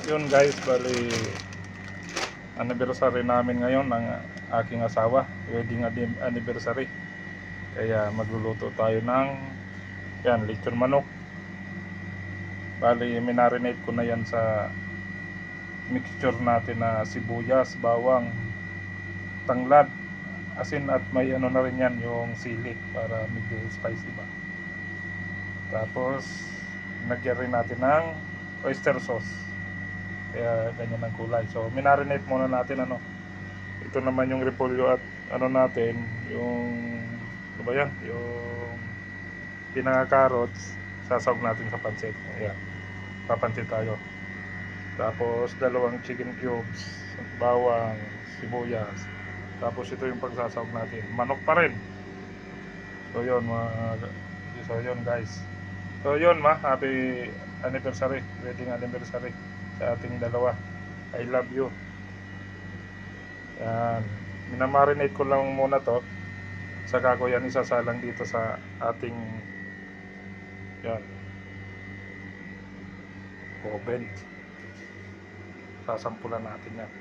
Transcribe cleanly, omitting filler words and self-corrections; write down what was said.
Yun guys, bali anniversary namin ngayon ng aking asawa, wedding anniversary. Kaya magluluto tayo ng lechon manok. Bali minarinate ko na yan sa mixture natin na sibuyas, bawang, tanglad, asin at may ano na rin yan, yung sili para medyo spicy ba. Tapos nagyan rin natin ng oyster sauce, kaya ganyan ang kulay. So minarinate muna natin ito naman yung repolyo at natin yung ba yan, yung pinaka carrots, sasawag natin sa pancit. Ayan, papansit tayo. Tapos dalawang chicken cubes, bawang, sibuyas. Tapos ito yung pagsasawag natin, manok pa rin. So yun guys. So yun happy anniversary, wedding anniversary sa ating dalawa. I love you. Yan, minamarinate ko lang muna to, saka ko yan isasalang dito sa ating oven. Sasampulan natin yan.